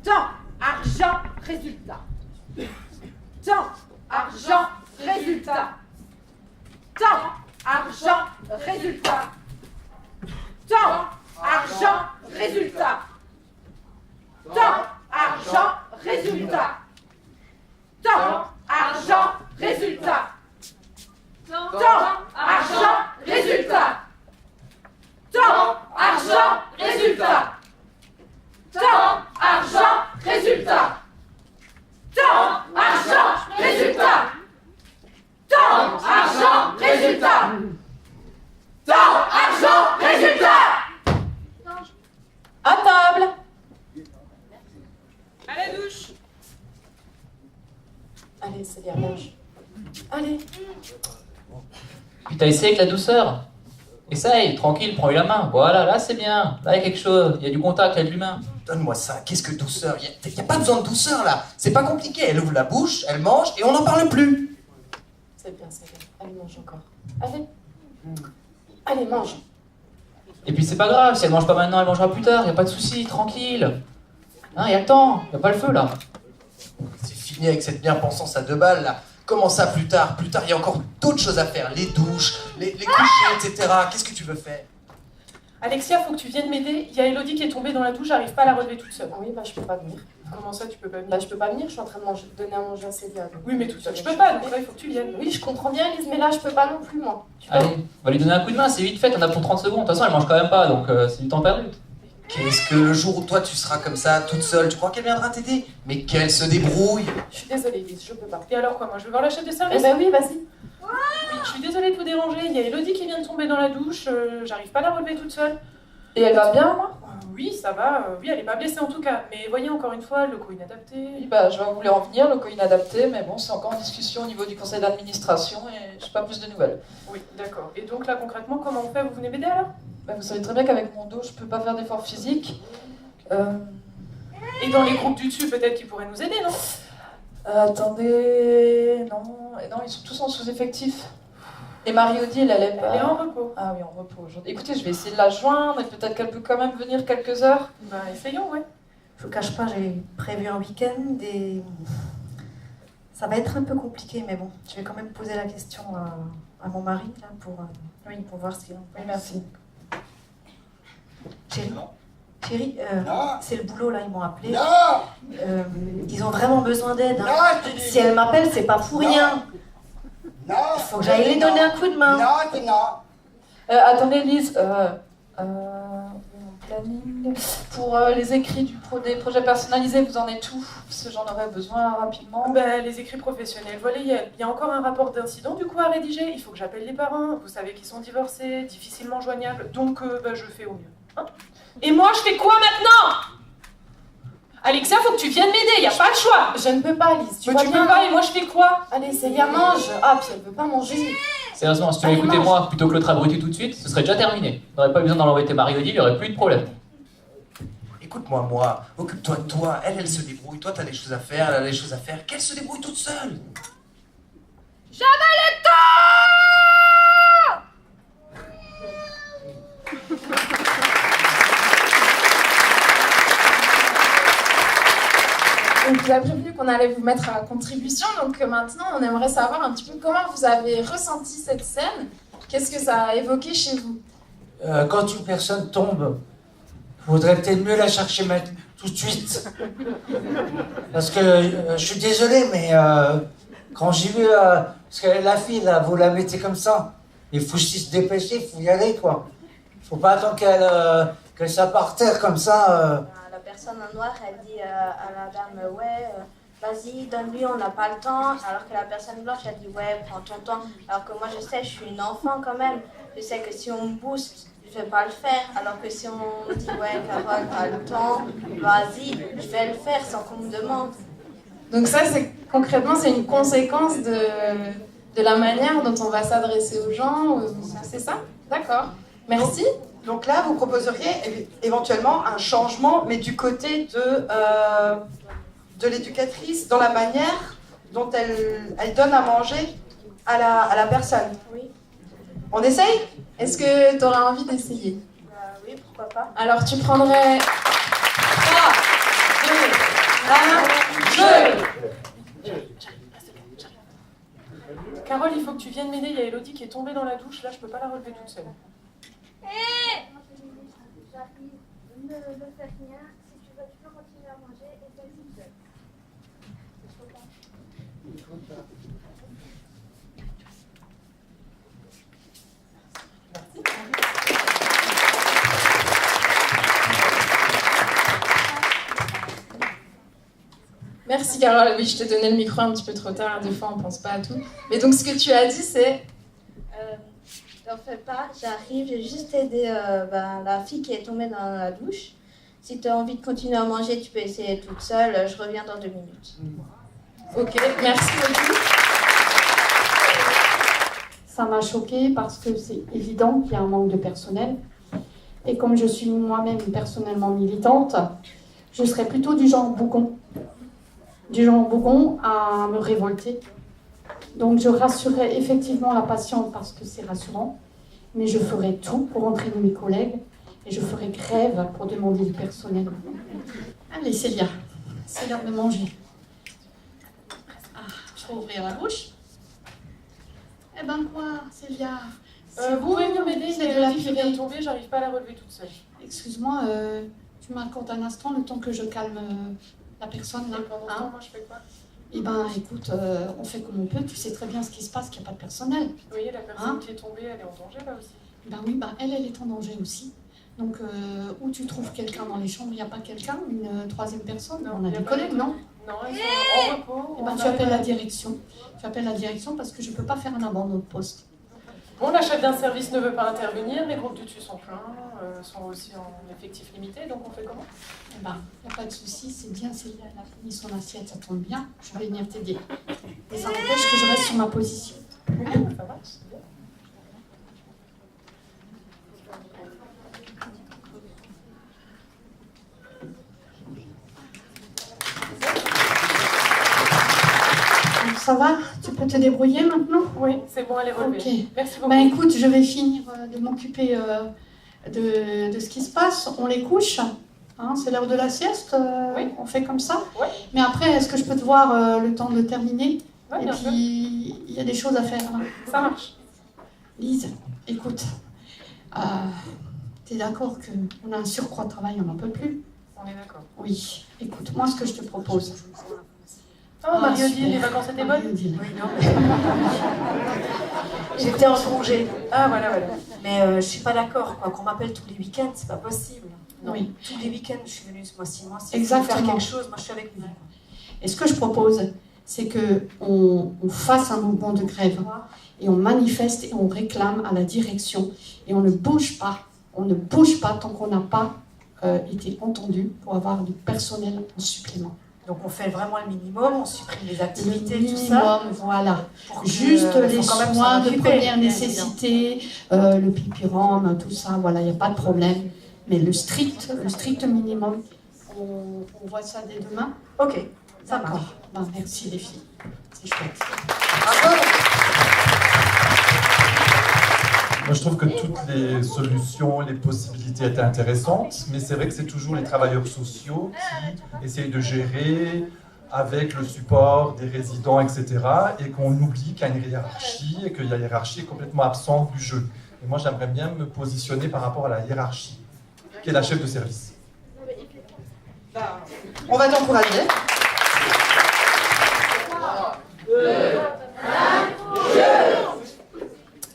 Temps, argent, résultat. Temps, argent, résultat. Temps, argent, résultat. Temps, argent, résultat. Temps, argent, résultat. Temps, argent, résultat. Temps, argent, résultat. Temps, argent, résultat. Temps, argent, résultat. Temps, argent, résultat. Temps, argent, résultat. Temps, argent, résultat. À table. À la douche. Allez, Célia, mange. Allez. Puis t'as essayé avec la douceur. Essaye, tranquille, prends-lui la main. Voilà, là c'est bien. Là il y a quelque chose, il y a du contact, il y a de l'humain. Donne-moi ça, qu'est-ce que douceur? Il y a pas besoin de douceur là. C'est pas compliqué, elle ouvre la bouche, elle mange et on n'en parle plus. C'est bien, Célia. Allez, mange encore. Allez. Allez, mange. Et puis c'est pas grave, si elle mange pas maintenant, elle mangera plus tard, y a pas de souci, tranquille. Hein, y a le temps, y a pas le feu là. C'est fini avec cette bien-pensance à 2 balles là. Comment ça plus tard? Plus tard, il y a encore d'autres choses à faire. Les douches, les couchers, etc. Qu'est-ce que tu veux faire? Alexia, faut que tu viennes m'aider. Il y a Elodie qui est tombée dans la douche, j'arrive pas à la relever toute seule. Oui, bah je peux pas venir. Comment ça, tu peux pas venir? Bah je peux pas venir, je suis en train de donner à manger à Célia. Donc. Oui, mais toute seule, je peux pas, donc là, il faut que tu viennes. Oui, je comprends bien, Lise, mais là, je peux pas non plus, moi. Tu peux... Allez, on va lui donner un coup de main, c'est vite fait, on a pour 30 secondes. De toute façon, elle mange quand même pas, donc c'est du temps perdu. Qu'est-ce que le jour où toi tu seras comme ça, toute seule, tu crois qu'elle viendra t'aider? Mais qu'elle se débrouille. Je suis désolée, Lise, je peux pas. Et alors quoi, moi, je vais voir la chef de service? Eh ben oui, vas-y. Oui, je suis désolée de vous déranger. Il y a Elodie qui vient de tomber dans la douche, j'arrive pas à la relever toute seule. Et elle va bien, moi? Oui, ça va, oui, elle est pas blessée en tout cas. Mais voyez, encore une fois, le locaux inadapté. Oui, bah, je vais vous en venir, le co inadapté, mais bon, c'est encore en discussion au niveau du conseil d'administration et je n'ai pas plus de nouvelles. Oui, d'accord. Et donc là, concrètement, comment on fait? Vous venez m'aider alors? Bah, vous savez très bien qu'avec mon dos, je ne peux pas faire d'effort physique. Et dans les groupes du dessus, peut-être qu'ils pourraient nous aider, non? Attendez... Non, ils sont tous en sous-effectif. Et Marie-Odile, elle est pas... Elle est en repos. Ah oui, en repos aujourd'hui. Écoutez, je vais essayer de la joindre et peut-être qu'elle peut quand même venir quelques heures. Bah, essayons, ouais. Je vous cache pas, j'ai prévu un week-end et ça va être un peu compliqué, mais bon, je vais quand même poser la question à mon mari là, pour voir si... Oui, merci. Chérie, c'est le boulot là, ils m'ont appelé. Ils ont vraiment besoin d'aide. Hein. Si elle m'appelle, c'est pas pour rien. Il faut que j'aille les donner un coup de main. Attendez, Lise, mon planning. Pour les écrits des projets personnalisés, vous en êtes où? Parce que j'en aurais besoin rapidement. Ben, les écrits professionnels. Voilà, il y a encore un rapport d'incident du coup à rédiger. Il faut que j'appelle les parents. Vous savez qu'ils sont divorcés, difficilement joignables. Donc, je fais au mieux. Hein? Et moi, je fais quoi maintenant? Alexia, faut que tu viennes m'aider, y a pas le choix. Je ne peux pas, Lise. Tu peux pas et moi je fais quoi? Allez, Célia, mange. Ah, puis elle veut pas manger. Sérieusement, si tu avais écouté moi plutôt que l'autre abruti tout de suite, ce serait déjà terminé. On n'aurait pas besoin d'en embêter Marie-Odile, il n'y aurait plus de problème. Écoute-moi, moi, occupe-toi de toi. Elle se débrouille. Toi, t'as des choses à faire, elle a des choses à faire. Qu'elle se débrouille toute seule. Jamais le temps! Donc, vous avez prévenu qu'on allait vous mettre à contribution, donc maintenant on aimerait savoir un petit peu comment vous avez ressenti cette scène, qu'est-ce que ça a évoqué chez vous? Quand une personne tombe, il faudrait peut-être mieux la chercher tout de suite. Parce que je suis désolé, mais quand j'ai vu parce que la fille là, vous la mettez comme ça, il faut se dépêcher, il faut y aller quoi. Il faut pas attendre qu'elle soit par terre comme ça. La personne en noir, elle dit à la dame, ouais, vas-y, donne-lui, on n'a pas le temps. Alors que la personne blanche, elle dit, ouais, prends ton temps. Alors que moi, je sais, je suis une enfant quand même. Je sais que si on me booste, je vais pas le faire. Alors que si on me dit, ouais, Carole, t'as le temps, vas-y, je vais le faire sans qu'on me demande. Donc ça, concrètement, c'est une conséquence de la manière dont on va s'adresser aux gens. C'est ça? D'accord. Merci. Donc là, vous proposeriez éventuellement un changement, mais du côté de l'éducatrice, dans la manière dont elle donne à manger à la personne. Oui. On essaye? Est-ce que tu aurais envie d'essayer? Oui, pourquoi pas. Alors tu prendrais 3, 2, y a Elodie qui est tombée dans la douche, là je peux pas la relever toute seule. J'arrive, ne fais rien. Si tu veux, tu peux continuer à manger et faire toute seule. Merci Carole, oui, je t'ai donné le micro un petit peu trop tard, des fois on pense pas à tout. Mais donc ce que tu as dit c'est... T'en fais pas, j'arrive, j'ai juste aidé la fille qui est tombée dans la douche. Si tu as envie de continuer à manger, tu peux essayer toute seule. Je reviens dans 2 minutes. Ok, merci beaucoup. Ça m'a choquée parce que c'est évident qu'il y a un manque de personnel. Et comme je suis moi-même personnellement militante, je serais plutôt du genre bougon. Du genre bougon à me révolter. Donc je rassurerai effectivement la patiente parce que c'est rassurant, mais je ferai tout pour entraîner mes collègues et je ferai grève pour demander du personnel. Allez Célia, c'est l'heure de manger. Ah, je vais ouvrir la bouche. Eh ben quoi, Célia? Vous pouvez venir m'aider, il y c'est a de la Elodie qui vient de purée. tomber, j'arrive pas à la relever toute seule. Excuse-moi, tu m'accordes un instant le temps que je calme la personne là. Et pendant ce Hein? temps, moi je fais quoi? Eh ben écoute, on fait comme on peut, tu sais très bien ce qui se passe, qu'il n'y a pas de personnel. Vous voyez, la personne Hein? qui est tombée, elle est en danger là aussi. Ben oui, ben elle est en danger aussi. Donc où tu trouves quelqu'un dans les chambres, il n'y a pas quelqu'un, une troisième personne? Non, On a y a des pas collègues, de- non? Non, ils sont en repos. Eh ben tu appelles la direction. Tu appelles la direction parce que je ne peux pas faire un abandon de poste. Bon, la chef d'un service ne veut pas intervenir, les groupes d'études sont pleins, sont aussi en effectif limité, donc on fait comment? Eh ben, il n'y a pas de souci, c'est bien, Célia, elle a fini son assiette, ça tombe bien, je vais venir t'aider. Et ça n'empêche que je reste sur ma position. Ça va, c'est bien. Ça va? Tu peux te débrouiller maintenant? Oui, c'est bon, elle est relevée. Ok. Merci beaucoup. Ben écoute, je vais finir de m'occuper de ce qui se passe. On les couche. Hein, c'est l'heure de la sieste. Oui. On fait comme ça. Ouais. Mais après, est-ce que je peux te voir le temps de terminer? Ouais, Et bien sûr. puis, il y a des choses à faire là. Ça marche. Lise, écoute. T'es d'accord qu'on a un surcroît de travail, on n'en peut plus? On est d'accord. Oui. Écoute, moi, ce que je te propose. Oh, Mario dit, super. les vacances étaient bonnes? Marie-Odile. Oui, non, mais... J'étais en congé. Ah, voilà, voilà. Mais je suis pas d'accord, quoi. Qu'on m'appelle tous les week-ends, c'est pas possible. Non. Oui. Tous les week-ends, je suis venue ce mois-ci. Moi, si vous voulez Exactement. faire quelque chose, moi, je suis avec vous. Et ce que je propose, c'est qu'on fasse un mouvement de grève et on manifeste et on réclame à la direction et on ne bouge pas. On ne bouge pas tant qu'on n'a pas été entendu pour avoir du personnel en supplément. Donc, on fait vraiment le minimum, on supprime les Le activités, minimum, tout ça. voilà. pour que- Juste faut les quand même s'en soins de occuper, première bien nécessité, le pipirome, tout ça, voilà, il n'y a pas de problème. Mais le strict minimum, on voit ça dès demain. Ok, ça marche. D'accord. Ben, merci les filles. C'est chouette. Bravo. Moi, je trouve que toutes les solutions, les possibilités étaient intéressantes, mais c'est vrai que c'est toujours les travailleurs sociaux qui essayent de gérer avec le support des résidents, etc. Et qu'on oublie qu'il y a une hiérarchie et que la hiérarchie est complètement absente du jeu. Et moi, j'aimerais bien me positionner par rapport à la hiérarchie, qui est la chef de service. On va t'encourager.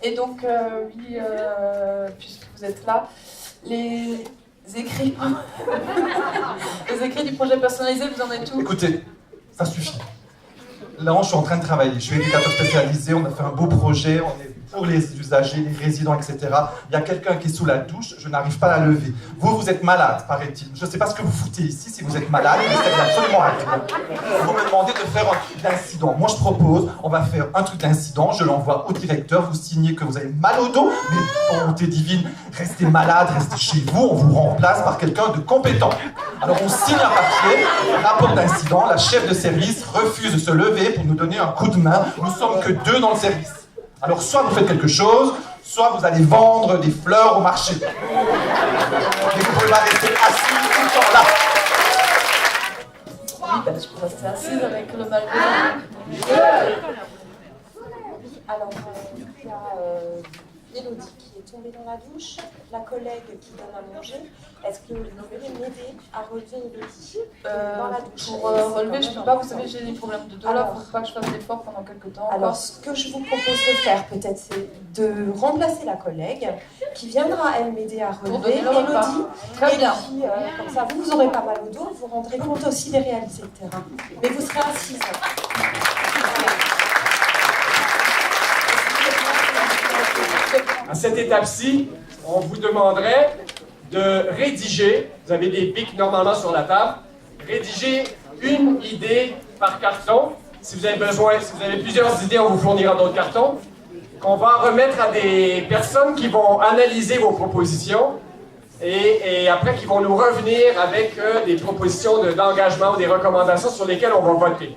Et donc, oui, puisque vous êtes là, les écrits, les écrits du projet personnalisé, vous en êtes où? Écoutez, ça suffit. Là, je suis en train de travailler. Je suis éducateur spécialisé, on a fait un beau projet, on est pour les usagers, les résidents, etc. Il y a quelqu'un qui est sous la douche, je n'arrive pas à la lever. Vous êtes malade, paraît-il. Je ne sais pas ce que vous foutez ici, si vous êtes malade, mais c'est absolument rien. Vous me demandez de faire un truc d'incident. Moi, je propose, on va faire un truc d'incident, je l'envoie au directeur, vous signez que vous avez mal au dos, mais volonté divine, restez malade, restez chez vous, on vous remplace par quelqu'un de compétent. Alors, on signe un papier, rapport d'incident, la chef de service refuse de se lever pour nous donner un coup de main. Nous sommes que 2 dans le service. Alors, soit vous faites quelque chose, soit vous allez vendre des fleurs au marché. Mais vous pouvez pas rester assis tout le temps là. Oui, bah, je peux rester assise avec le mal de Alors, il y a Élodie qui est tombée dans la douche, la collègue qui donne à manger. Est-ce que vous pouvez m'aider à relever Élodie dans la douche? Pour relever, je peux pas, vous savez, j'ai des problèmes de dos, alors il faut pas que je fasse d'efforts pendant quelques temps. Alors, ce que je vous propose de faire, peut-être, c'est de remplacer la collègue qui viendra, elle, m'aider à Pour relever donner le repas. Élodie. Très bien. Et puis, comme ça, vous aurez pas mal au dos, vous rendrez compte aussi des réalités de terrain. Mais vous serez assise. À cette étape-ci, on vous demanderait de rédiger, vous avez des pics normalement sur la table, rédiger une idée par carton. Si vous avez besoin, si vous avez plusieurs idées, on vous fournira d'autres cartons, qu'on va remettre à des personnes qui vont analyser vos propositions et après qui vont nous revenir avec des propositions d'engagement ou des recommandations sur lesquelles on va voter.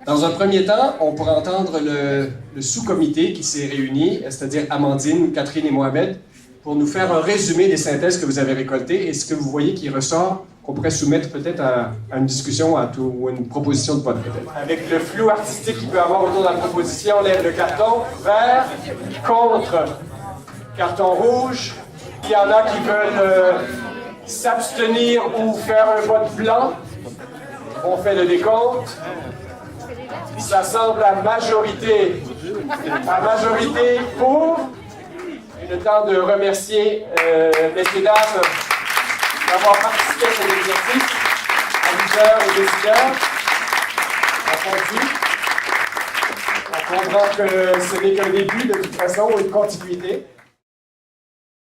Dans un premier temps, on pourra entendre le sous-comité qui s'est réuni, c'est-à-dire Amandine, Catherine et Mohamed, pour nous faire un résumé des synthèses que vous avez récoltées et ce que vous voyez qui ressort, qu'on pourrait soumettre peut-être à une discussion ou à une proposition de vote peut-être. Avec le flou artistique qu'il peut y avoir autour de la proposition, on lève le carton vert, contre, carton rouge. Il y en a qui veulent s'abstenir ou faire un vote blanc. On fait le décompte. Ça semble la majorité pour. Il est le temps de remercier messieurs, dames, d'avoir participé à cet exercice, auditeurs et décideurs. On comprend que ce n'est qu'un début de toute façon ou une continuité.